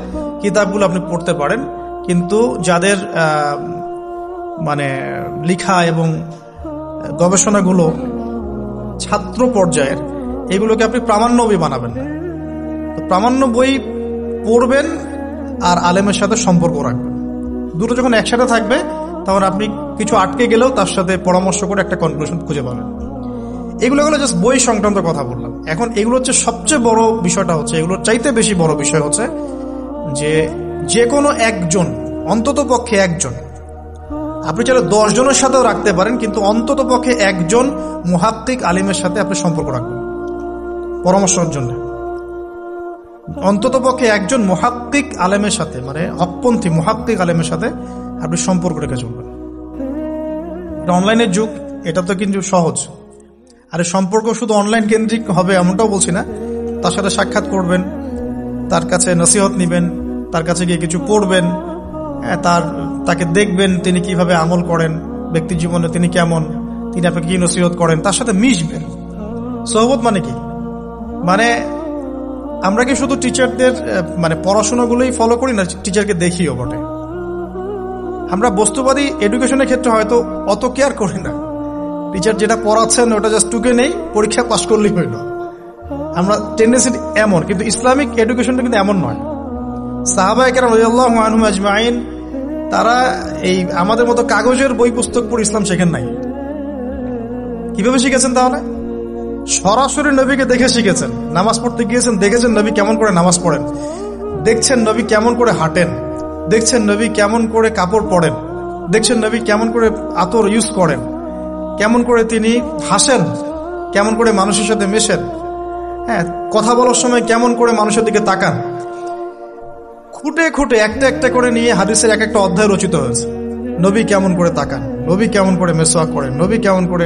কিতাবগুলো আপনি পড়তে পারেন, কিন্তু যাদের মানে লেখা এবং গবেষণাগুলো ছাত্র পর্যায়ের, এগুলোকে আপনি প্রামাণ্য বই বানাবেন না। তো প্রামাণ্য বই পড়বেন আর আলেমের সাথে সম্পর্ক রাখবেন। দুটো যখন একসাথে থাকবে তখন আপনি কিছু আটকে গেলেও তার সাথে পরামর্শ করে একটা কনক্লুশন খুঁজে পাবেন। এগুলো জাস্ট বই সংক্রান্ত কথা বললাম। এখন এগুলো হচ্ছে সবচেয়ে বড় বিষয়টা, হচ্ছে এগুলোর চাইতে বেশি বড় বিষয় হচ্ছে যে কোনো একজন, অন্তত পক্ষে একজন, আপনি চাইলে 10 জনের সাথেও রাখতে পারেন, কিন্তু অন্তত পক্ষে একজন মুহাক্কিক আলিমের সাথে আপনি সম্পর্ক রাখবেন পরামর্শের জন্য। অন্তত পক্ষে একজন মুহাক্কিক আলেমের সাথে, মানে হকপন্থী মুহাক্কিক আলেমের সাথে আপনি সম্পর্ক রেখে চলবেন। এটা অনলাইনের যুগ, এটা তো কিন্তু সহজ। আর সম্পর্ক শুধু অনলাইন কেন্দ্রিক হবে এমনটাও বলছি না, তার সাথে সাক্ষাৎ করবেন, তার কাছে নসিহত নিবেন, তার কাছে গিয়ে কিছু পড়বেন, তাকে দেখবেন তিনি কিভাবে আমল করেন, ব্যক্তি জীবনে তিনি কেমন, তিনি আপনাকে কি নসিহত করেন, তার সাথে মিশবেন। সোহবত মানে কি? মানে আমরা কি শুধু টিচারদের মানে পড়াশোনাগুলোই ফলো করি না, টিচারকে দেখিও বটে। আমরা বস্তুবাদী এডুকেশনের ক্ষেত্রে হয়তো অত কেয়ার করি না, টিচার যেটা পড়াচ্ছেন ওটা জাস্ট টুকে নেই, পরীক্ষা পাশ করলেই হইল। আমরা টেন্ডেন্সি এমন, কিন্তু ইসলামিক এডুকেশনটা কিন্তু এমন নয়। সাহাবায়ে কেরাম রাদিয়াল্লাহু আনহুম আজমাইন তারা এই আমাদের মতো কাগজের বই পুস্তক পড়ে ইসলাম শেখেন নাই। কিভাবে শিখেছেন? তাহলে সরাসরি নবীকে দেখে শিখেছেন। নামাজ পড়তে গিয়েছেন, দেখেছেন নবী কেমন করে নামাজ পড়েন, দেখছেন নবী কেমন করে হাঁটেন, দেখছেন নবী কেমন করে কাপড় পরেন, দেখছেন নবী কেমন করে আতর ইউজ করেন, কেমন করে তিনি হাসেন, কেমন করে মানুষের সাথে মেশেন, কথা বলার সময় কেমন করে মানুষের দিকে তাকান। খুঁটে খুঁটে একটা একটা করে নিয়ে হাদিসের এক একটা অধ্যায় রচিত হয়েছে। নবী কেমন করে তাকান, নবী কেমন করে মেসওয়াক করেন, নবী কেমন করে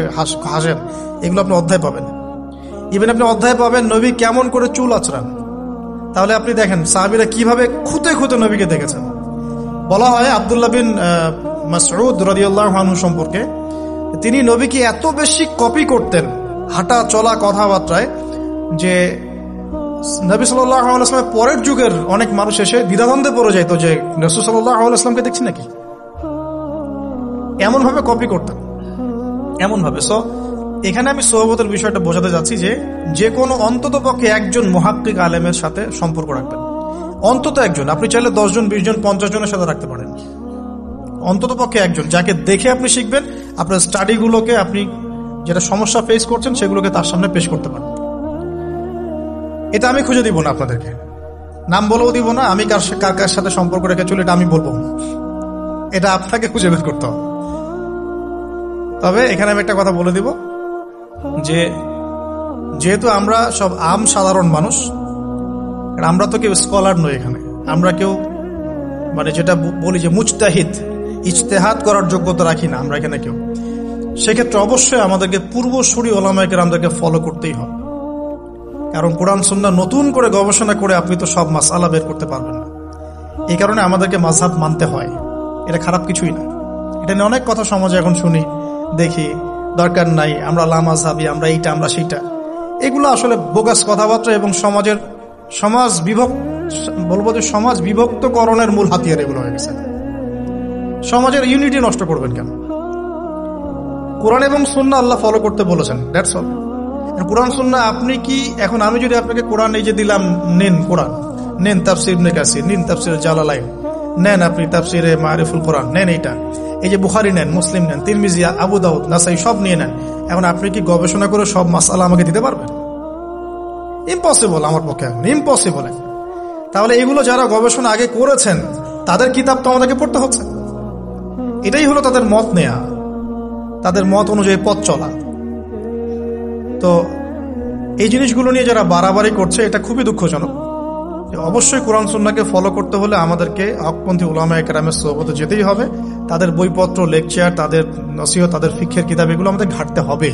হাসেন, এগুলো আপনি অধ্যায় পাবেন। ইভেন আপনি অধ্যায় পাবেন নবী কেমন করে চুল আঁচড়ান। তাহলে আপনি দেখেন সাহাবীরা কিভাবে খুঁতে খুঁতে নবীকে দেখেছেন। বলা হয় আব্দুল্লাহ বিন মাসউদ রাদিয়াল্লাহু আনহু সম্পর্কে, তিনি নবীকে এত বেশি কপি করতেন হাঁটা চলা কথাবার্তায় যে নবী সাল্লাল্লাহু আলাইহি ওয়াসাল্লামের পরের যুগের অনেক মানুষ এসে দ্বিধাদ্বন্দ্বে পড়ে যেত যে রাসূল সাল্লাল্লাহু আলাইহি ওয়াসাল্লামকে দেখছি নাকি। এমন ভাবে কপি করতেন, এমন ভাবে। সো এখানে আমি সোহবতের বিষয়টা বোঝাতে যাচ্ছি যে কোনো অন্তত পক্ষে একজন মুহাক্কিক আলেমের সাথে সম্পর্ক রাখবেন, অন্তত একজন। আপনি চাইলে 10 জন 20 জন 50 জনের সাথে রাখতে পারেন, অন্তত পক্ষে একজন যাকে দেখে আপনি শিখবেন। আপনার স্টাডিগুলোকে, আপনি যেটা সমস্যা ফেস করছেন সেগুলোকে তার সামনে পেশ করতে পারেন। এটা আমি খুঁজে দিব না, আপনাদেরকে নাম বলেও দিব না, আমি কার কার সাথে সম্পর্ক রেখে চলি এটা আমি বলবো না, এটা আপনাকে খুঁজে বের করতে হবে। তবে এখানে আমি একটা কথা বলে দিব যে যেহেতু আমরা সব সাধারণ মানুষ, আমরা তো কেউ স্কলার নই, এখানে আমরা কেউ মানে যেটা বলি যে মুজতাহিদ, ইজতেহাদ করার যোগ্যতা রাখি না আমরা এখানে কেউ। সেক্ষেত্রে অবশ্যই আমাদেরকে পূর্বসূরি ওলামায়ে কেরামদেরকে ফলো করতেই হবে, কারণ কোরআন সুন্নাহ নতুন করে গবেষণা করে আপনি তো সব মাসআলা বের করতে পারবেন না। এই কারণে আমাদেরকে মাযহাব মানতে হয়, এটা খারাপ কিছুই না। এটা নিয়ে অনেক কথা সমাজে এখন শুনি, দেখি, দরকার নাই, আমরা লা মাযহাবী, আমরা এইটা, আমরা সেইটা। এগুলো আসলে বোগাস কথাবার্তা এবং সমাজ বিভক্তকরণের মূল হাতিয়ার এগুলো হয়ে গেছে। সমাজের ইউনিটি নষ্ট করবেন কেন? কোরআন এবং সুন্নাহ আল্লাহ ফলো করতে বলেছেন, দ্যাটস অল। কোরআন সুন্নাহ আপনি কি এখন, আমি যদি আপনাকে কোরআন এই যে দিলাম, নেন কোরআন, নেন তাফসীর ইবনে কাসির, নেন তাফসীর জালালাইন, নেন আপনি তাফসীরে মারিফুল কোরআন, নেন এইটা, এই যে বুখারী নেন, মুসলিম নেন, তিরমিজি, আবু দাউদ, নাসাই সব নিয়ে নেন। এখন আপনি কি গবেষণা করে সব মাসআলা আমাকে দিতে পারবেন? ইম্পসিবল, আমার পক্ষে এখন ইম্পসিবল। তাহলে এগুলো যারা গবেষণা আগে করেছেন তাদের কিতাব তো আমাদেরকে পড়তে হচ্ছে। এটাই হলো তাদের মত নেয়া, তাদের মত অনুযায়ী পথ চলা। তো এই জিনিসগুলো নিয়ে যারা বাড়াবাড়ি করছে এটা খুবই দুঃখজনক। অবশ্যই কোরআন সুন্নাহকে ফলো করতে হলে আমাদেরকে হকপন্থী উলামায়ে কেরামের সোহবতে যেতেই হবে। তাদের বইপত্র, লেকচার, তাদের নসিহত, তাদের ফিকহের কিতাব, এগুলো আমাদের ঘাটতে হবে।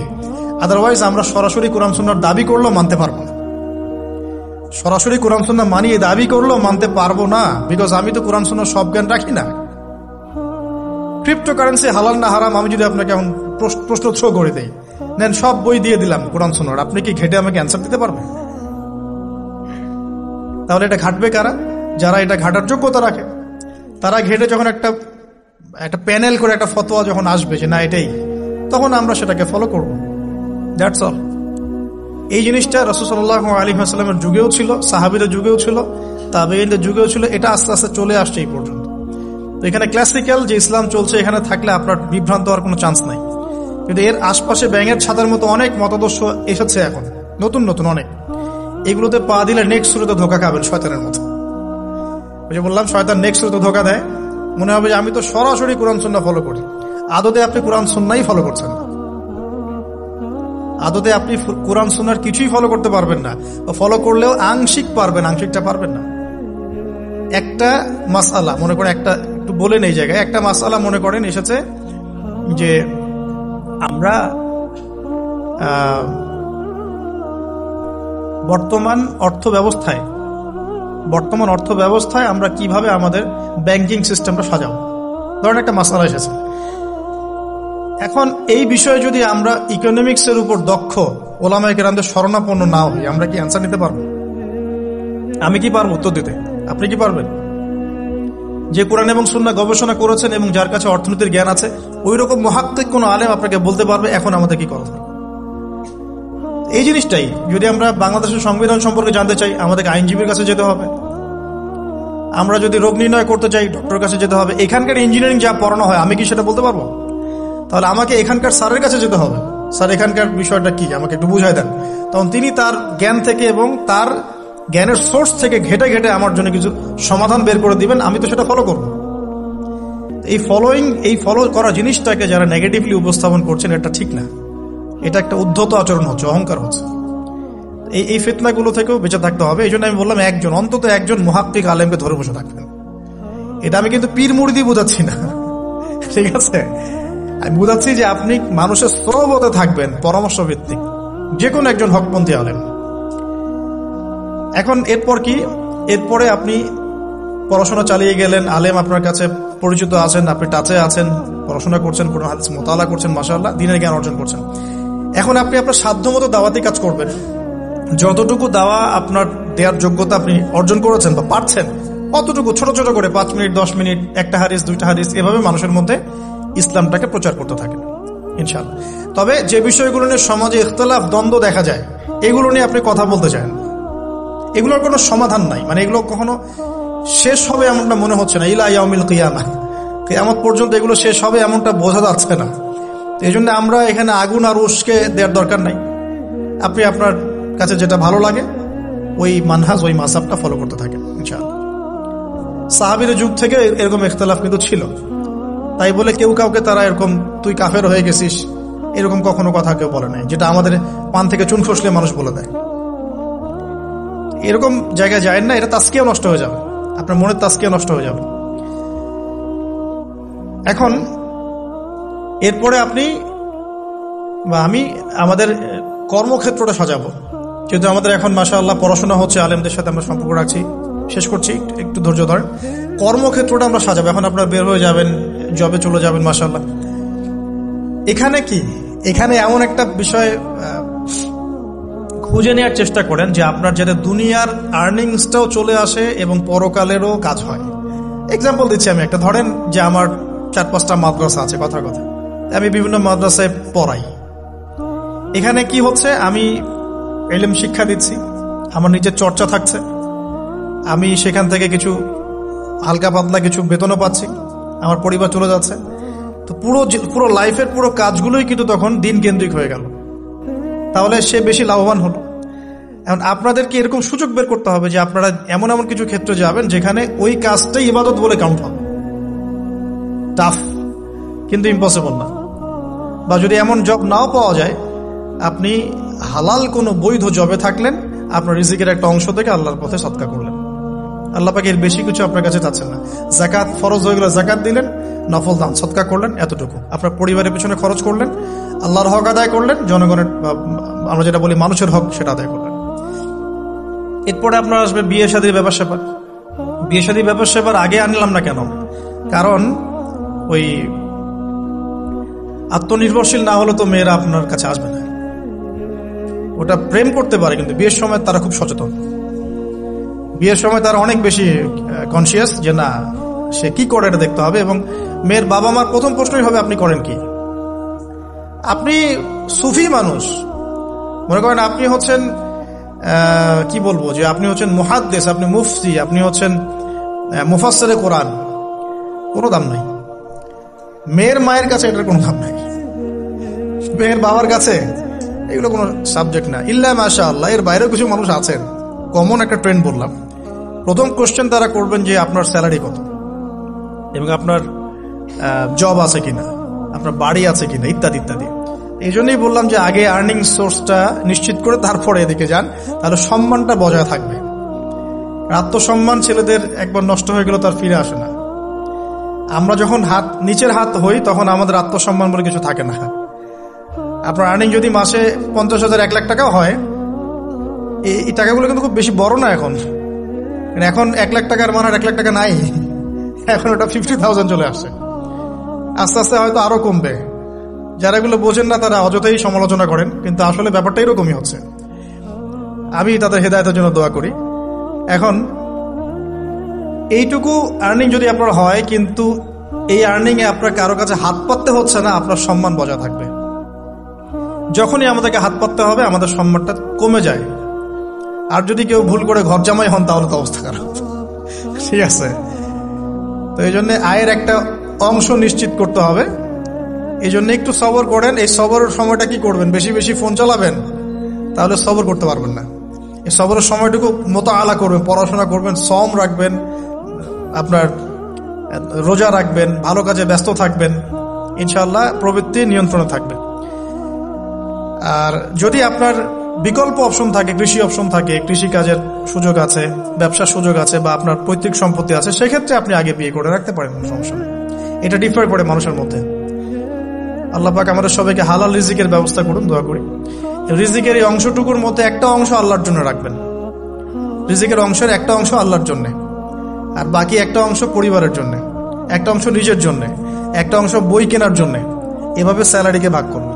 আদারওয়াইজ আমরা সরাসরি কোরআন সুন্নাহর দাবি করলেও মানতে পারবো না। সরাসরি কোরআন সুন্নাহ মানিয়ে দাবি করলেও মানতে পারবো না, বিকজ আমি তো কোরআন সুন্নাহর সব জ্ঞান রাখি না। ক্রিপ্টোকারেন্সি হালাল না হারাম আমি যদি আপনাকে এখন প্রশ্ন থ্রো করে দেই, নেন সব বই দিয়ে দিলাম কোরআন সুন্নাহর, আপনি কি ঘেটে আমাকে অ্যান্সার দিতে পারবেন? তাহলে এটা ঘাটবে কারা? যারা এটা ঘাটার যোগ্যতা রাখে। তারা ঘেটে যখন একটা প্যানেল করে একটা ফতোয়া যখন আসবে যে না এটাই, তখন আমরা সেটাকে ফলো করব। That's all. এই জিনিসটা রাসূল সাল্লাল্লাহু আলাইহি ওয়াসাল্লামের যুগেও ছিল, সাহাবীদের যুগেও ছিল, তাবেঈনদের যুগেও ছিল। এটা আস্তে আস্তে চলে আসছে এই পর্যন্ত। তো এখানে ক্লাসিক্যাল যে ইসলাম চলছে এখানে থাকলে আপনার বিভ্রান্ত হওয়ার কোনো চান্স নাই। কিন্তু এর আশপাশে ব্যাঙের ছাতার মতো অনেক মতাদর্শ এসেছে এখন, নতুন নতুন অনেক। এগুলোতে পা দিলে নেক্সট শুরুতে ধোকা খাবেন শয়তানের মতো। ওই যে বললাম শয়তান নেক্সট শুরুতে ধোকা দেয়, মনে হবে যে আমি তো সরাসরি কোরআন সুন্নাহ ফলো করি। আদতে আপনি কোরআন সুন্নাহই ফলো করছেন না। আদতে আপনি কোরআন সুন্নাহর কিছুই ফলো করতে পারবেন না, ফলো করলেও আংশিক পারবেন, আংশিকটা পারবেন না। একটা মাসআলা মনে করেন, একটু বলেন এই জায়গায়, একটা মাসআলা মনে করেন এসেছে যে আমরা বর্তমান অর্থ ব্যবস্থায় বর্তমান অর্থ ব্যবস্থায় আমরা কিভাবে আমাদের ব্যাংকিং সিস্টেমটা সাজাবো। ধরেন একটা মাসআলা এসেছে, এখন এই বিষয়ে যদি আমরা ইকোনমিক্সের উপর দক্ষ ওলামায়ে কেরামদের শরণাপন্ন না হই, আমরা কি অ্যান্সার নিতে পারবো? আমি কি পারবো উত্তর দিতে? আপনি কি পারবেন? যে কোরআন এবং সুন্নাহ গবেষণা করেছেন এবং যার কাছে অর্থনীতির জ্ঞান আছে, ওই রকম মুহাক্কিক কোন আলেম আপনাকে বলতে পারবে এখন আমাদের কি করা হবে। এই জিনিসটাই যদি আমরা বাংলাদেশের সংবিধান সম্পর্কে জানতে চাই, আমাদেরকে আইনজীবীর কাছে যেতে হবে। আমরা যদি রোগ নির্ণয় করতে চাই, ডক্টরের কাছে যেতে হবে। এখানকার ইঞ্জিনিয়ারিং যা পড়ানো হয়, আমি কি সেটা বলতে পারবো? তাহলে আমাকে এখানকার স্যারের কাছে যেতে হবে, স্যার এখানকার বিষয়টা কি আমাকে একটু বুঝাই দেন। তখন তিনি তার জ্ঞান থেকে এবং তার জ্ঞানের সোর্স থেকে ঘেটে ঘেটে আমার জন্য কিছু সমাধান বের করে দিবেন, আমি তো সেটা ফলো করব। এই ফলো করা জিনিসটাকে যারা নেগেটিভলি উপস্থাপন করছেন, এটা ঠিক না। এটা একটা উদ্ধত আচরণ হচ্ছে, অহংকার হচ্ছে। এই ফিতনাগুলো থেকেও বেঁচে থাকতে হবে। এই জন্য আমি বললাম অন্তত একজন মুহাক্কিক আলেমকে ধরে বসে থাকবেন। এটা আমি কিন্তু পীর মুরিদি বোঝাচ্ছি না, ঠিক আছে? আমি বোঝাচ্ছি যে আপনি মানুষের সোহবতে থাকবেন, পরামর্শ ভিত্তিক, যে কোনো একজন হকপন্থী আলেম। এখন এরপর কি? এরপরে আপনি পড়াশোনা চালিয়ে গেলেন, আলেম আপনার কাছে পরিচিত আছেন, আপনি টাচে আছেন, পড়াশোনা করছেন, কোরআন হাদিস মুতালা করছেন, মাশাআল্লাহ দ্বীনের জ্ঞান অর্জন করছেন। এখন আপনি আপনার সাধ্যমতো দাওয়াতি কাজ করবেন। যতটুকু দাওয়া আপনার দেওয়ার যোগ্যতা আপনি অর্জন করেছেন বা পারছেন, অতটুকু ছোট ছোট করে 5 মিনিট 10 মিনিট, একটা হাদিস 2টা হাদিস, এভাবে মানুষের মধ্যে ইসলামটাকে প্রচার করতে থাকেন ইনশাআল্লাহ। তবে যে বিষয়গুলো নিয়ে সমাজে ইখতিলাফ, দ্বন্দ্ব দেখা যায়, এগুলো নিয়ে আপনি কথা বলতে চান, এগুলোর কোনো সমাধান নাই। মানে এগুলো কখনো শেষ হবে এমনটা মনে হচ্ছে না। ইলা ইয়াউমিল কিয়ামাহ, কিয়ামত পর্যন্ত এগুলো শেষ হবে এমনটা বোঝা যাচ্ছে না। এই জন্য আমরা এখানে আগুন আর উস্কে দেওয়ার দরকার নাই। আপনি আপনার কাছে যেটা ভালো লাগে ওই মানহাজ, ওই মাযহাবটা ফলো করতে থাকেন ইনশাআল্লাহ। সাহাবীর যুগ থেকে এরকম ইখতিলাফ কিন্তু ছিল, তাই বলে কেউ কাউকে তারা এরকম তুই কাফের হয়ে গেছিস এরকম কখনো কথা কেউ বলে নাই, যেটা আমাদের পান থেকে চুন খসলে মানুষ বলে দেয়। এরকম জায়গায় যায় না, এটা তাসকিয়া নষ্ট হয়ে যাবে, আপনার মনের তাসকিয়া নষ্ট হয়ে যাবে। এখন এরপরে আপনি বা আমি আমাদের কর্মক্ষেত্রটা সাজাবো। যেহেতু আমাদের এখন মাশাআল্লাহ পড়াশোনা হচ্ছে, আলেমদের সাথে আমরা সম্পর্ক রাখছি, শেষ করছি, একটু ধৈর্য ধরেন। কর্মক্ষেত্রটা আমরা সাজাবো। এখন আপনারা বের হয়ে যাবেন, জবে চলে যাবেন, মাশাআল্লাহ। এখানে কি, এখানে এমন একটা বিষয় খুঁজে নেওয়ার চেষ্টা করেন যে আপনার যাতে দুনিয়ার আর্নিংসটাও চলে আসে এবং পরকালেরও কাজ হয়। এক্সাম্পল দিচ্ছি আমি একটা, ধরেন যে আমার 4-5টা মাদ্রাসা আছে, কথা আমি বিভিন্ন মাদ্রাসায় পড়াই। এখানে কি হচ্ছে, আমি ইলম শিক্ষা দিচ্ছি, আমার নিজের চর্চা থাকছে, আমি সেখান থেকে কিছু হালকা পাতলা কিছু বেতনও পাচ্ছি, আমার পরিবার চলে যাচ্ছে। তো পুরো লাইফের পুরো কাজগুলোই কিন্তু তখন দিন কেন্দ্রিক হয়ে গেল, তাহলে সে বেশি লাভবান হলো। এখন আপনাদেরকে এরকম সুযোগ বের করতে হবে যে আপনারা এমন এমন কিছু ক্ষেত্রে যাবেন যেখানে ওই কাজটাই ইবাদত বলে কাউন্ট হবে। টাফ কিন্তু ইম্পসিবল না। বা যদি এমন জব নাও পাওয়া যায়, আপনি হালাল কোনো বৈধ জবে থাকলেন, আপনার রিজিকের একটা অংশ থেকে আল্লাহর পথে সদকা করলেন। আল্লাহ পাক এর বেশি কিছু আপনার কাছে চাচ্ছেন না। যাকাত ফরজ হয়ে গেলে যাকাত দিলেন, নফল দান সদকা করলেন, এতটুকু। আপনার পরিবারের পেছনে খরচ করলেন, আল্লাহর হক আদায় করলেন, জনগণের আমরা যেটা বলি মানুষের হক সেটা আদায় করলেন। এরপরে আপনার আসবে বিয়ে শাদীর ব্যাপার স্যাপার। বিয়ে শাদীর ব্যাপার স্যাপার আগে আনলাম না কেন? কারণ ওই আত্মনির্ভরশীল না হলে তো মেয়েরা আপনার কাছে আসবে না। ওটা প্রেম করতে পারে, কিন্তু বিয়ের সময় তারা খুব সচেতন। বিয়ের সময় তারা অনেক বেশি কনসিয়াস যে না, সে কি করে এটা দেখতে হবে। এবং মেয়ের বাবা মার প্রথম প্রশ্নই হবে আপনি করেন কি। আপনি সুফি মানুষ, মনে করেন আপনি হচ্ছেন কি বলবো, যে আপনি হচ্ছেন মুহাদ্দিস, আপনি মুফতি, আপনি হচ্ছেন মুফাসসিরে কোরআন, কোনো দাম নাই। মেয়ের মায়ের কাছে এটার কোনো দাম নাই, মেয়ের বাবার কাছে এগুলো কোনো সাবজেক্ট না। ইল্লা মাশাআল্লাহ, এর বাইরেও কিছু মানুষ আছেন, কমন একটা ট্রেন্ড বললাম। প্রথম কোশ্চেন তারা করবেন যে আপনার স্যালারি কত, এবং আপনার জব আছে কিনা, আপনার বাড়ি আছে কিনা, ইত্যাদি ইত্যাদি। এই জন্যই বললাম যে আগে আর্নিং সোর্সটা নিশ্চিত করে তারপরে এদিকে যান, তাহলে সম্মানটা বজায় থাকবে। আত্মসম্মান ছেলেদের একবার নষ্ট হয়ে গেল তার ফিরে আসে না। আমরা যখন নিচের হাত হই তখন আমাদের আত্মসম্মান বলে কিছু থাকে না। আপনার আর্নিং যদি মাসে 50,000 1 লাখ টাকাও হয়, এই টাকাগুলো কিন্তু খুব বেশি বড় না এখন। এখন 1 লাখ টাকার মান আর 1 লাখ টাকা নাই, এখন ওটা 50,000 চলে আসছে। আস্তে আস্তে হয়তো আরো কমবে। যারা এগুলো বোঝেন না তারা অযথাই সমালোচনা করেন, কিন্তু আসলে ব্যাপারটা এরকমই হচ্ছে। আমি তাদের হেদায়েতের জন্য দোয়া করি। এখন এইটুকু আর্নিং যদি আপনার হয়, কিন্তু এই আর্নিং এ আপনার কারো কাছে হাত পাততে হচ্ছে না, আপনার সম্মান বজায় থাকবে। যখনই আমাদেরকে হাত পাততে হবে আমাদের সম্মানটা কমে যায়। আর যদি কেউ ভুল করে ঘর জামাই হন তাহলে তো অবস্থা খারাপ, ঠিক আছে? তো এই জন্য আয়ের একটা অংশ নিশ্চিত করতে হবে। এই জন্য একটু সবর করেন। এই সবরের সময়টা কি করবেন? বেশি বেশি ফোন চালাবেন, তাহলে সবর করতে পারবেন না। এই সবরের সময়টুকু মোতাআলা করবেন, পড়াশোনা করবেন, সম রাখবেন, আপনার রোজা রাখবেন, ভালো কাজে ব্যস্ত থাকবেন, ইনশাআল্লাহ প্রবৃত্তি নিয়ন্ত্রণে থাকবে। আর যদি আপনার বিকল্প অপশন থাকে, কৃষি অপশন থাকে, কৃষি কাজের সুযোগ আছে, ব্যবসার সুযোগ আছে, বা আপনার পৈতৃক সম্পত্তি আছে, সেক্ষেত্রে আপনি আগে বিয়ে করে রাখতে পারেন, কোনো সমস্যা নেই। এটা ডিফার করে মানুষের মধ্যে। আল্লাহ পাক আমাদের সবাইকে হালাল রিজিকের ব্যবস্থা করুন, দোয়া করি। রিজিকের এই অংশটুকুর মধ্যে একটা অংশ আল্লাহর জন্য রাখবেন। রিজিকের অংশের একটা অংশ আল্লাহর জন্য, আর বাকি একটা অংশ পরিবারের জন্য, একটা অংশ নিজের জন্য, একটা অংশ বই কেনার জন্য। এভাবে স্যালারিকে ভাগ করুন।